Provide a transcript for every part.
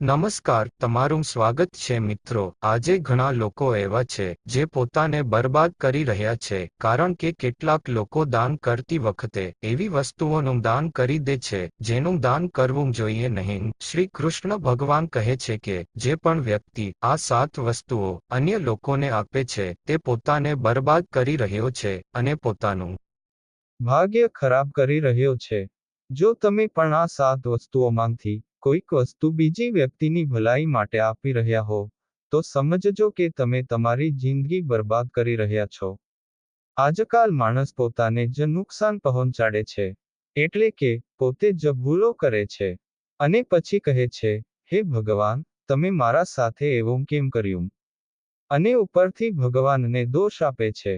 નમસ્કાર, તમારું સ્વાગત છે મિત્રો. આજે ઘણા લોકો એવા છે જે પોતાને બરબાદ કરી રહ્યા છે કારણ કે કેટલાક લોકો દાન કરતી વખતે એવી વસ્તુઓનું દાન કરી દે છે જેનું દાન કરવું જોઈએ નહીં. શ્રી કૃષ્ણ ભગવાન કહે છે કે જે પણ વ્યક્તિ આ 7 વસ્તુઓ અન્ય લોકોને આપે છે તે પોતાને બરબાદ કરી રહ્યો છે અને પોતાનું ભાગ્ય ખરાબ કરી રહ્યો છે. જો તમે પણ આ 7 વસ્તુઓમાંથી કોઈક વસ્તુ બીજી વ્યક્તિની ભલાઈ માટે આપી રહ્યા હો, તો સમજજો કે તમે તમારી જિંદગી બરબાદ કરી રહ્યા છો. આજકાલ માણસ પોતાને જ નુકસાન પહોંચાડે છે. એટલે કે પોતે જ ભૂલો કરે છે. અને પછી કહે છે, હે ભગવાન, તમે મારા સાથે એવું કેમ કર્યું? અને ઉપરથી ભગવાનને દોષ આપે છે.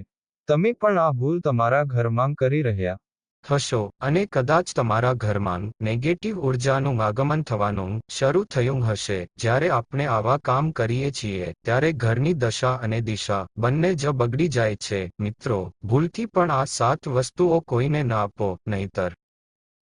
તમે પણ આ ભૂલ તમારા ઘરમાં કરી રહ્યા હશો અને કદાચ તમારા ઘરમાં નેગેટિવ ઉર્જાનું આગમન થવાનું શરૂ થયું હશે. જ્યારે આપણે આવા કામ કરીએ છીએ ત્યારે ઘરની દશા અને દિશા બંને જ બગડી જાય છે. મિત્રો, ભૂલથી પણ આ 7 વસ્તુઓ કોઈને ન આપો, નહીંતર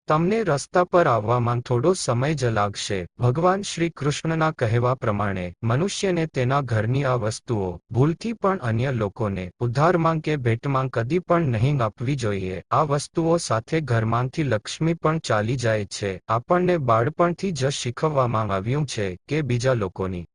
તમને રસ્તા પર આવવામાં થોડો સમય જ લાગશે. ભગવાન શ્રી કૃષ્ણના કહેવા પ્રમાણે મનુષ્યને તેના ઘરની આ વસ્તુઓ ભૂલથી પણ અન્ય લોકોને ઉધારમાં કે ભેટમાં કદી પણ નહીં આપવી જોઈએ. આ વસ્તુઓ સાથે ઘરમાંથી લક્ષ્મી પણ ચાલી જાય છે. આપણને બાળપણથી જ શીખવવામાં આવ્યું છે કે બીજા લોકોની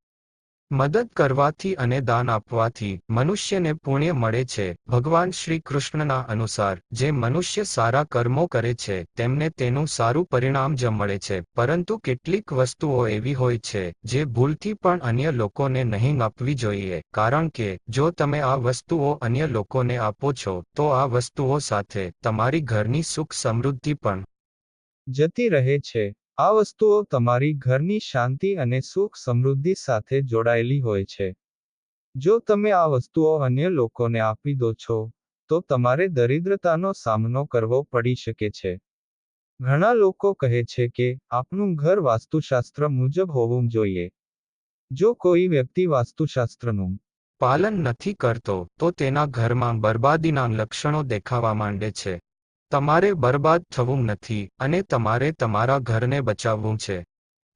મદદ કરવાથી અને દાન આપવાથી મનુષ્યને પુણ્ય મળે છે. ભગવાન શ્રી કૃષ્ણના અનુસાર જે મનુષ્ય સારા કર્મો કરે છે તેમને તેનું સારું પરિણામ જ મળે છે. પરંતુ કેટલીક વસ્તુઓ એવી હોય છે જે ભૂલથી પણ અન્ય લોકોને નહીં આપવી જોઈએ, કારણ કે જો તમે આ વસ્તુઓ અન્ય લોકોને આપો છો તો આ વસ્તુઓ સાથે તમારી ઘરની સુખ સમૃદ્ધિ પણ જતી રહે છે. આ વસ્તુઓ તમારી ઘરની શાંતિ અને સુખ સમૃદ્ધિ સાથે જોડાયેલી હોય છે. જો તમે આ વસ્તુઓ અન્ય લોકોને આપી દો છો, તો તમારે દરિદ્રતાનો સામનો કરવો પડી શકે છે. ઘણા લોકો કહે છે કે આપણું ઘર વાસ્તુશાસ્ત્ર મુજબ હોવું જોઈએ. જો કોઈ વ્યક્તિ વાસ્તુશાસ્ત્રનું પાલન નથી કરતો તો તેના ઘરમાં બરબાદીના લક્ષણો દેખાવા માંડે છે. તમારે બરબાદ થવું નથી અને તમારે તમારા ઘરને બચાવવું છે.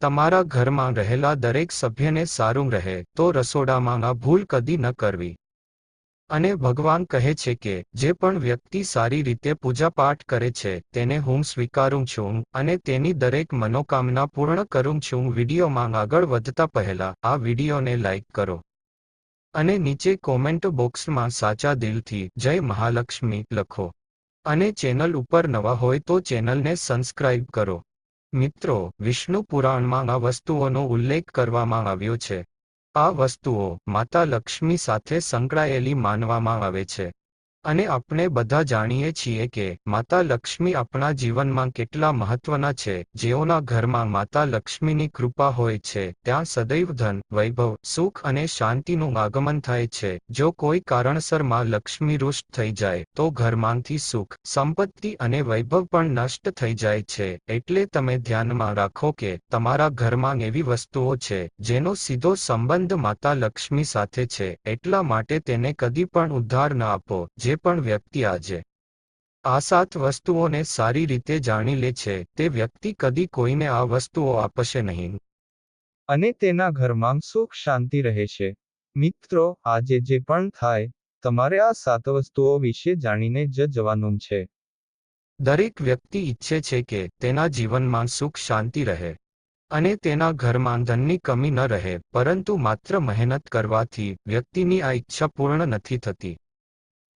તમારા ઘરમાં રહેલા દરેક સભ્યને સારું રહે તો રસોડામાં આ ભૂલ કદી ન કરવી. અને ભગવાન કહે છે કે જે પણ વ્યક્તિ સારી રીતે પૂજાપાઠ કરે છે તેને હું સ્વીકારું છું અને તેની દરેક મનોકામના પૂર્ણ કરું છું. વિડીયોમાં આગળ વધતા પહેલા આ વિડીયોને લાઈક કરો અને નીચે કોમેન્ટ બોક્સમાં સાચા દિલથી જય મહાલક્ષ્મી લખો. અને ચેનલ ઉપર નવા હોય તો ચેનલને સબસ્ક્રાઇબ કરો. મિત્રો, વિષ્ણુ પુરાણમાં આ વસ્તુઓનો ઉલ્લેખ કરવામાં આવ્યો છે. આ વસ્તુઓ માતા લક્ષ્મી સાથે સંકળાયેલી માનવામાં આવે છે. અને આપણે બધા જાણીએ છીએ કે માતા લક્ષ્મી આપણા જીવનમાં કેટલા મહત્વના છે. જેઓના ઘરમાં માતા લક્ષ્મીની કૃપા હોય છે ત્યાં સદૈવ ધન, વૈભવ, સુખ અને શાંતિનું આગમન થાય છે. જો કોઈ કારણસર માં લક્ષ્મી રૂષ્ટ થઈ જાય તો ઘરમાંથી સુખ, સંપત્તિ અને વૈભવ પણ નષ્ટ થઈ જાય છે. એટલે તમે ધ્યાનમાં રાખો કે તમારા ઘરમાં એવી વસ્તુઓ છે જેનો સીધો સંબંધ માતા લક્ષ્મી સાથે છે. એટલા માટે તેને કદી પણ ઉધાર ન આપો. જે પણ વ્યક્તિ આજે આ 7 વસ્તુઓને સારી રીતે જાણી લે છે તે વ્યક્તિ કદી કોઈને આ વસ્તુઓ આપશે નહીં. અને તેના ઘરમાં સુખ શાંતિ રહેશે. મિત્રો, આજે જે પણ થાય, તમારે આ 7 વસ્તુઓ વિશે જાણીને જ જવાનું છે. દરેક વ્યક્તિ ઈચ્છે છે કે તેના જીવનમાં સુખ શાંતિ રહે અને તેના ઘરમાં ધનની કમી ન રહે, પરંતુ માત્ર મહેનત કરવાથી વ્યક્તિની આ ઈચ્છા પૂર્ણ નથી થતી.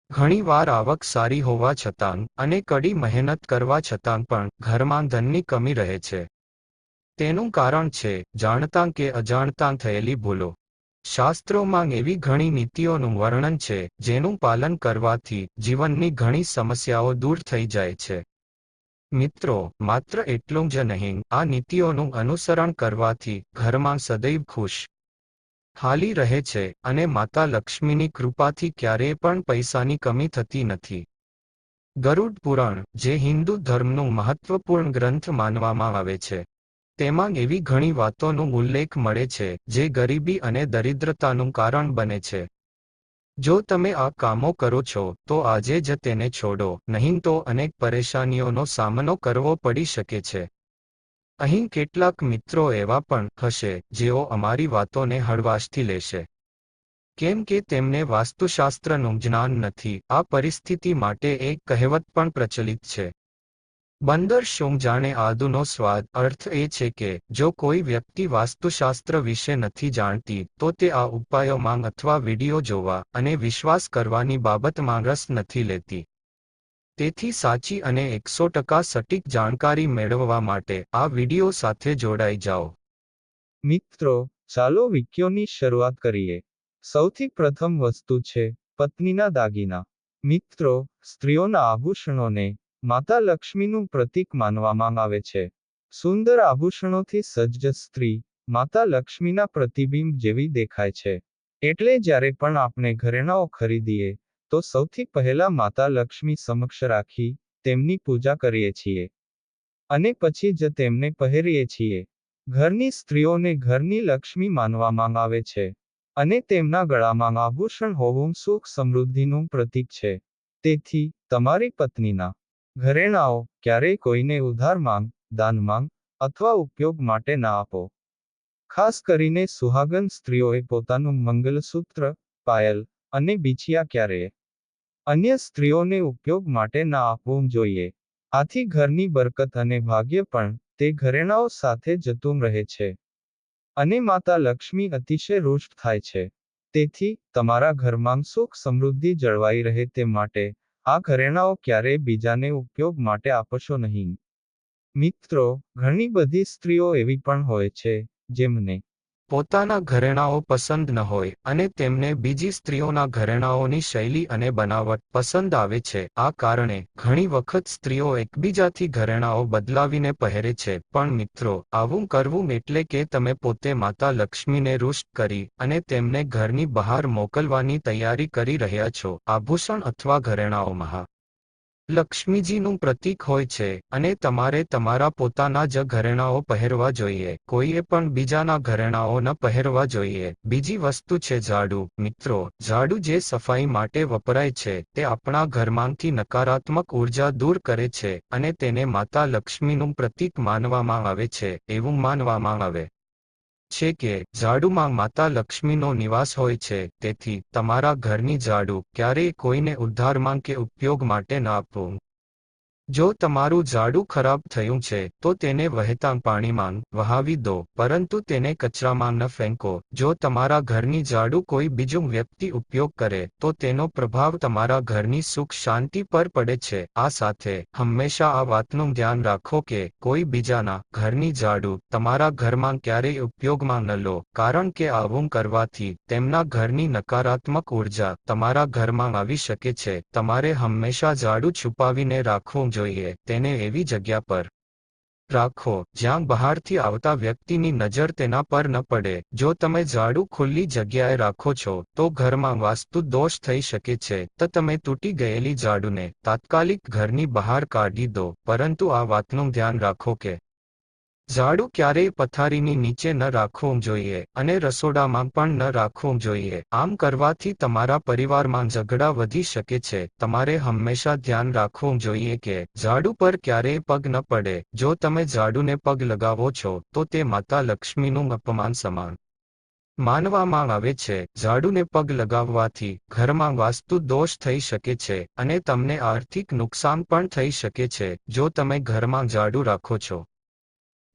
ઘણીવાર આવક સારી હોવા છતાં અને કડી મહેનત કરવા છતાં પણ ઘરમાં ધનની કમી રહે છે. તેનું કારણ છે જાણતા કે અજાણતા થયેલી ભૂલો. શાસ્ત્રોમાં એવી ઘણી નીતિઓનું વર્ણન છે જેનું પાલન કરવાથી જીવનની ઘણી સમસ્યાઓ દૂર થઈ જાય છે. મિત્રો, માત્ર એટલું જ નહીં, આ નીતિઓનું અનુસરણ કરવાથી ઘરમાં સદૈવ ખુશ હાલી રહે છે અને માતા લક્ષ્મીની કૃપાથી ક્યારેય પણ પૈસાની કમી થતી નથી. ગરુડ પુરાણ, જે હિન્દુ ધર્મનું મહત્વપૂર્ણ ગ્રંથ માનવામાં આવે છે, તેમાં એવી ઘણી વાતોનો ઉલ્લેખ મળે છે જે ગરીબી અને દરિદ્રતાનું કારણ બને છે. જો તમે આ કામો કરો છો તો આજે જ તેને છોડો, નહીં તો અનેક પરેશાનીઓનો સામનો કરવો પડી શકે છે. અહીં કેટલાક મિત્રો એવા પણ હશે જેઓ અમારી વાતોને હળવાશથી લેશે, કેમ કે તેમને વાસ્તુશાસ્ત્રનું જ્ઞાન નથી. આ પરિસ્થિતિ માટે એક કહેવત પણ પ્રચલિત છે, બંદર શું જાણે આદુનો સ્વાદ. અર્થ એ છે કે જો કોઈ વ્યક્તિ વાસ્તુશાસ્ત્ર વિશે નથી જાણતી તો તે આ ઉપાયોમાં અથવા વિડીયો જોવા અને વિશ્વાસ કરવાની બાબતમાં રસ નથી લેતી. તેથી સાચી અને 100% સટીક જાણકારી મેળવવા માટે આ વિડીયો સાથે જોડાઈ જાઓ. મિત્રો, ચાલો વિડીયોની શરૂઆત કરીએ. સૌથી પ્રથમ વસ્તુ છે પત્નીના દાગીના. મિત્રો, સ્ત્રીઓના આભૂષણોને માતા લક્ષ્મીનું પ્રતીક માનવામાં આવે છે. સુંદર આભૂષણોથી સજ્જ સ્ત્રી માતા લક્ષ્મીના પ્રતિબિંબ જેવી દેખાય છે. એટલે જ્યારે પણ આપણે ઘરેણાઓ ખરીદીએ તો સૌથી પહેલા માતા લક્ષ્મી સમક્ષ રાખી તેમની પૂજા કરીએ છીએ અને પછી જ તેમને પહેરીએ છીએ. ઘરની સ્ત્રીઓને ઘરની લક્ષ્મી માનવામાં આવે છે અને તેમના ગળામાં આભૂષણ હોવું સુખ સમૃદ્ધિનું પ્રતીક છે. તેથી તમારી પત્નીના ઘરેણાઓ ક્યારેય કોઈને ઉધાર માંગ, દાન માંગ અથવા ઉપયોગ માટે ના આપો. ખાસ કરીને સુહાગન સ્ત્રીઓએ પોતાનું મંગલસૂત્ર, પાયલ અને બિછિયા ક્યારેય અન્ય સ્ત્રીઓને ઉપયોગ માટે ના આપવું જોઈએ. આથી ઘરની બરકત અને ભાગ્ય પણ તે ઘરેણાઓ સાથે જતું રહે છે અને માતા લક્ષ્મી અતિશય રૂષ્ટ થાય છે. તેથી તમારા ઘરમાં સુખ સમૃદ્ધિ જળવાઈ રહે તે માટે આ ઘરેણાઓ ક્યારેય બીજાને ઉપયોગ માટે આપશો નહીં. મિત્રો, ઘણી બધી સ્ત્રીઓ એવી પણ હોય છે જેમને પોતાના ઘરેણાઓ પસંદ ન હોય અને તેમને બીજી સ્ત્રીઓના ઘરેણાઓની શૈલી અને બનાવટ પસંદ આવે છે. આ કારણે ઘણી વખત સ્ત્રીઓ એકબીજાથી ઘરેણાઓ બદલાવીને પહેરે છે. પણ મિત્રો, આવું કરવું એટલે કે તમે પોતે માતા લક્ષ્મીને રૂષ્ટ કરી અને તેમને ઘરની બહાર મોકલવાની તૈયારી કરી રહ્યા છો. આભૂષણ અથવા ઘરેણાઓ લક્ષ્મીજીનું પ્રતીક હોય છે અને તમારે તમારા પોતાના જ ઘરેણાઓ પહેરવા જોઈએ. કોઈએ પણ બીજાના ઘરેણાઓ ન પહેરવા જોઈએ. બીજી વસ્તુ છે ઝાડુ. મિત્રો, ઝાડુ જે સફાઈ માટે વપરાય છે તે આપણા ઘરમાંથી નકારાત્મક ઉર્જા દૂર કરે છે અને તેને માતા લક્ષ્મીનું પ્રતીક માનવામાં આવે છે. એવું માનવામાં આવે છે કે ઝાડુમાં માતા લક્ષ્મીનો નિવાસ હોય છે. તેથી તમારા ઘરની ઝાડુ ક્યારેય કોઈને ઉધારમાં કે ઉપયોગ માટે ન આપવું. જો તમારું ઝાડુ ખરાબ થયું છે તો તેને વહેતા પાણીમાં વહાવી દો, પરંતુ તેને કચરામાં ન ફેંકો. જો તમારા ઘરની ઝાડુ કોઈ બીજું વ્યક્તિ ઉપયોગ કરે તો તેનો પ્રભાવ તમારા ઘરની સુખ શાંતિ પર પડે છે. આ સાથે હંમેશા આ વાતનું ધ્યાન રાખો કે કોઈ બીજાના ઘરની ઝાડુ તમારા ઘરમાં ક્યારેય ઉપયોગમાં ન લો, કારણ કે આવું કરવાથી તેમના ઘરની નકારાત્મક ઉર્જા તમારા ઘરમાં આવી શકે છે. તમારે હંમેશા ઝાડુ છુપાવીને રાખવું જોઈએ. તેને એવી જગ્યા પર રાખો જ્યાં બહારથી આવતા વ્યક્તિની નજર તેના પર ન પડે. જો તમે ઝાડુ ખુલ્લી જગ્યાએ રાખો છો તો ઘરમાં વાસ્તુ દોષ થઈ શકે છે. તો તમે તૂટી ગયેલી ઝાડુને તાત્કાલિક ઘરની બહાર કાઢી દો, પરંતુ આ વાતનું ધ્યાન રાખો કે ઝાડુ ક્યારેય પથારીની નીચે ન રાખવું જોઈએ અને રસોડામાં પણ ન રાખવું જોઈએ. આમ કરવાથી તમારા પરિવારમાં ઝઘડા વધી શકે છે. તમારે હંમેશા ધ્યાન રાખવું જોઈએ કે ઝાડુ પર ક્યારેય પગ ન પડે. જો તમે ઝાડુને પગ લગાવો છો તો તે માતા લક્ષ્મીનું અપમાન સમાન માનવામાં આવે છે. ઝાડુને પગ લગાવવાથી ઘરમાં વાસ્તુ દોષ થઈ શકે છે અને તમને આર્થિક નુકસાન પણ થઈ શકે છે. જો તમે ઘરમાં ઝાડુ રાખો છો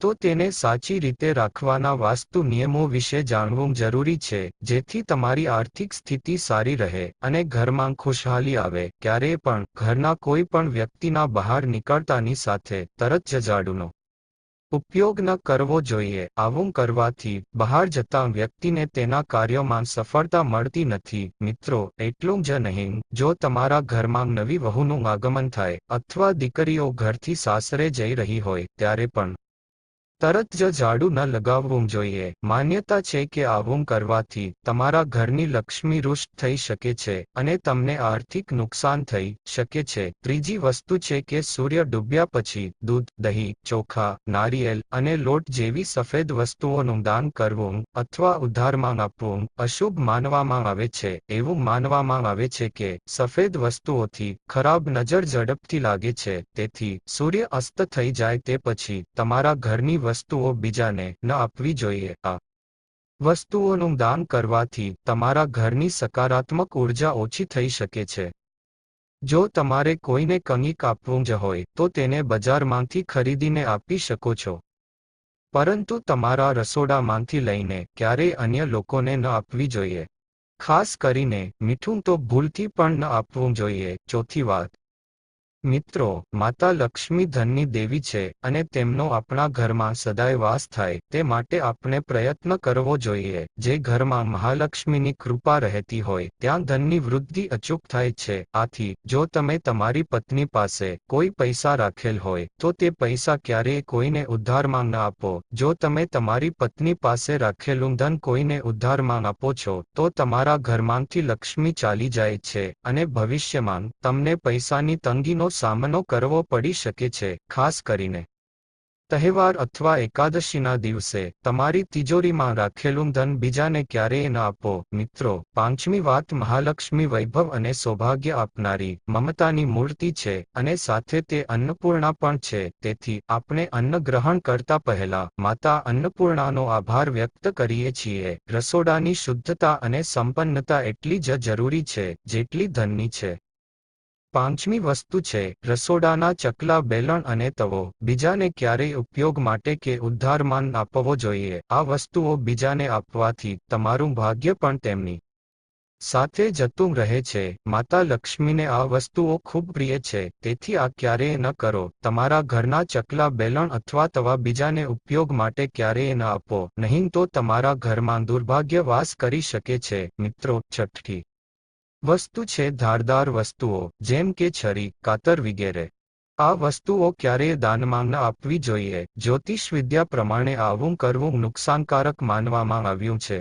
તો તેને સાચી રીતે રાખવાના વાસ્તુ નિયમો વિશે જાણવું જરૂરી છે, જેથી તમારી આર્થિક સ્થિતિ સારી રહે અને ઘરમાં ખુશહાલી આવે. ક્યારેય પણ ઘરના કોઈ પણ વ્યક્તિના બહાર નીકળતાની સાથે તરત જ ઝાડુનો ઉપયોગ ન કરવો જોઈએ. આવું કરવાથી બહાર જતા વ્યક્તિને તેના કાર્યોમાં સફળતા મળતી નથી. મિત્રો, એટલું જ નહીં, જો તમારા ઘરમાં નવી વહુનું આગમન થાય અથવા દીકરીઓ ઘરથી સાસરે જઈ રહી હોય ત્યારે પણ તરત જ ઝાડુ ન લગાવવું જોઈએ. માન્યતા છે કે આવું કરવાથી તમારા ઘરની લક્ષ્મી રૂષ્ટ થઈ શકે છે અને તમને આર્થિક નુકસાન થઈ શકે છે. ત્રીજી વસ્તુ છે કે સૂર્ય ડૂબ્યા પછી દૂધ, દહીં, ચોખા, નારિયેલ અને લોટ જેવી સફેદ વસ્તુઓનું દાન કરવું અથવા ઉધારમાં આપવું અશુભ માનવામાં આવે છે. એવું માનવામાં આવે છે કે સફેદ વસ્તુઓથી ખરાબ નજર ઝડપથી લાગે છે. તેથી સૂર્ય અસ્ત થઈ જાય તે પછી તમારા ઘરની વસ્તુઓ બીજાને ન આપવી જોઈએ. આ વસ્તુઓનું દાન કરવાથી તમારા ઘરની સકારાત્મક ઉર્જા ઓછી થઈ શકે છે. જો તમારે કોઈને કંઈક આપવું જ હોય તો તેને બજારમાંથી ખરીદીને આપી શકો છો. પરંતુ તમારા રસોડામાંથી લઈને ક્યારેય અન્ય લોકોને ન આપવી જોઈએ. ખાસ કરીને મીઠું તો ભૂલથી પણ ન આપવું જોઈએ. ચોથી વાત, મિત્રો, માતા લક્ષ્મી ધનની દેવી છે અને તેમનો આપણા ઘરમાં સદાય વાસ થાય તે માટે આપણે પ્રયત્ન કરવો જોઈએ. જે ઘરમાં મહાલક્ષ્મીની કૃપા રહેતી હોય ત્યાં ધનની વૃદ્ધિ અચૂક થાય છે. આથી જો તમે તમારી પત્ની પાસે કોઈ પૈસા રાખેલ હોય તો તે પૈસા ક્યારેય કોઈને ઉધારમાં ન આપો. જો તમે તમારી પત્ની પાસે રાખેલું ધન કોઈને ઉધારમાં આપો છો તો તમારા ઘરમાંથી લક્ષ્મી ચાલી જાય છે અને ભવિષ્યમાં તમને પૈસાની તંગીનો સામનો કરવો પડી શકે છે. ખાસ કરીને તહેવાર અથવા એકાદશીના દિવસે તમારી તિજોરીમાં રાખેલું ધન બીજાને ક્યારેય ન આપો. મિત્રો, પાંચમી વાત, મહાલક્ષ્મી વૈભવ અને સૌભાગ્ય આપનારી મમતાની મૂર્તિ છે અને સાથે તે અન્નપૂર્ણા પણ છે. તેથી આપણે અન્ન ગ્રહણ કરતા પહેલા માતા અન્નપૂર્ણાનો આભાર વ્યક્ત કરીએ છીએ. રસોડાની શુદ્ધતા અને સંપન્નતા એટલી જ જરૂરી છે જેટલી ધનની છે. પાંચમી વસ્તુ છે રસોડાના ચકલા, બેલણ અને તવો. બીજાને ક્યારેય ઉપયોગ માટે કે ઉધારમાં આપવો જોઈએ. આ વસ્તુઓ બીજાને આપવાથી તમારું ભાગ્ય પણ તેમની સાથે જતું રહે છે. માતા લક્ષ્મીને આ વસ્તુઓ ખૂબ પ્રિય છે, તેથી આ ક્યારેય ન કરો. તમારા ઘરના ચકલા, બેલણ અથવા તવા બીજાને ઉપયોગ માટે ક્યારેય ન આપો, નહીં તો તમારા ઘરમાં દુર્ભાગ્ય વાસ કરી શકે છે. મિત્રો, છઠ્ઠી વસ્તુ છે ધારદાર વસ્તુઓ, જેમ કે છરી, કાતર વગેરે. આ વસ્તુઓ ક્યારેય દાનમાં ન આપવી જોઈએ. જ્યોતિષ વિદ્યા પ્રમાણે આવું કરવું નુકસાનકારક માનવામાં આવ્યું છે.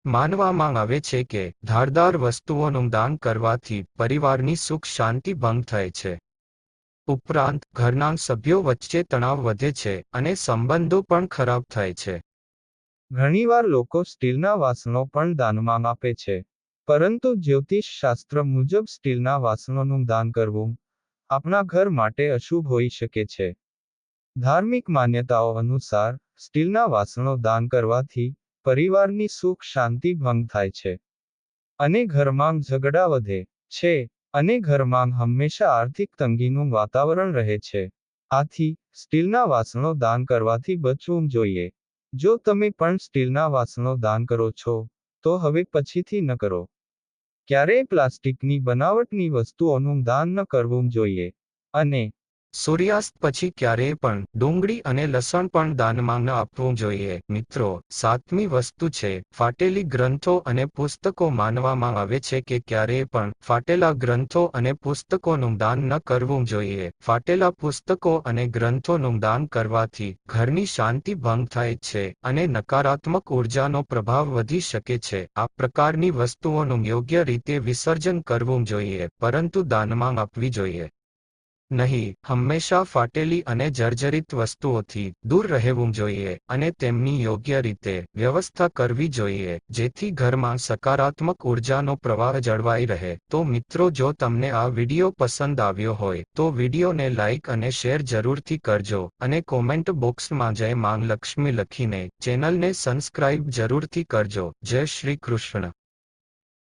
માનવામાં આવે છે કે ધારદાર વસ્તુઓનું દાન કરવાથી પરિવારની સુખ શાંતિ ભંગ થાય છે. ઉપરાંત ઘરના સભ્યો વચ્ચે તણાવ વધે છે અને સંબંધો પણ ખરાબ થાય છે. ઘણીવાર લોકો સ્ટીલના વાસણો પણ દાનમાં આપે છે. પરંતુ જ્યોતિષ શાસ્ત્ર મુજબ સ્ટીલના વાસણોનું દાન કરવું આપણા ઘર માટે અશુભ હોઈ શકે છે. ધાર્મિક માન્યતાઓ અનુસાર સ્ટીલના વાસણો દાન કરવાથી પરિવારની સુખ શાંતિ ભંગ થાય છે અને ઘરમાં ઝઘડા વધે છે અને ઘરમાં હંમેશા આર્થિક તંગીનું વાતાવરણ રહે છે. આથી સ્ટીલના વાસણો દાન કરવાથી બચવું જોઈએ. જો તમે પણ સ્ટીલના વાસણો દાન કરો છો તો હવે પછીથી ન કરો. ક્યારેય પ્લાસ્ટિકની બનાવટની વસ્તુઓનું દાન ન કરવું જોઈએ. અને સૂર્યાસ્ત પછી ક્યારેય પણ ડુંગળી અને લસણ પણ દાનમાં ન આપવું જોઈએ. મિત્રો, સાતમી વસ્તુ છે ફાટેલી ગ્રંથો અને પુસ્તકો. માનવામાં આવે છે કે ક્યારેય પણ ફાટેલા ગ્રંથો અને પુસ્તકોનું દાન ન કરવું જોઈએ. ફાટેલા પુસ્તકો અને ગ્રંથોનું દાન કરવાથી ઘરની શાંતિ ભંગ થાય છે અને નકારાત્મક ઉર્જાનો પ્રભાવ વધી શકે છે. આ પ્રકારની વસ્તુઓનું યોગ્ય રીતે વિસર્જન કરવું જોઈએ, પરંતુ દાનમાં આપવી જોઈએ નહીં. હંમેશા ફાટેલી અને જર્જરિત વસ્તુઓથી દૂર રહેવું જોઈએ અને તેમની યોગ્ય રીતે વ્યવસ્થા કરવી જોઈએ, જેથી ઘરમાં સકારાત્મક ઉર્જાનો પ્રવાહ જળવાઈ રહે. તો મિત્રો, જો તમને આ વિડિયો પસંદ આવ્યો હોય તો વિડિયોને લાઇક અને શેર જરૂરથી કરજો અને કોમેન્ટ બોક્સમાં જય માંગ લક્ષ્મી લખીને ચેનલને સબસ્ક્રાઇબ જરૂરથી કરજો. જય શ્રી કૃષ્ણ.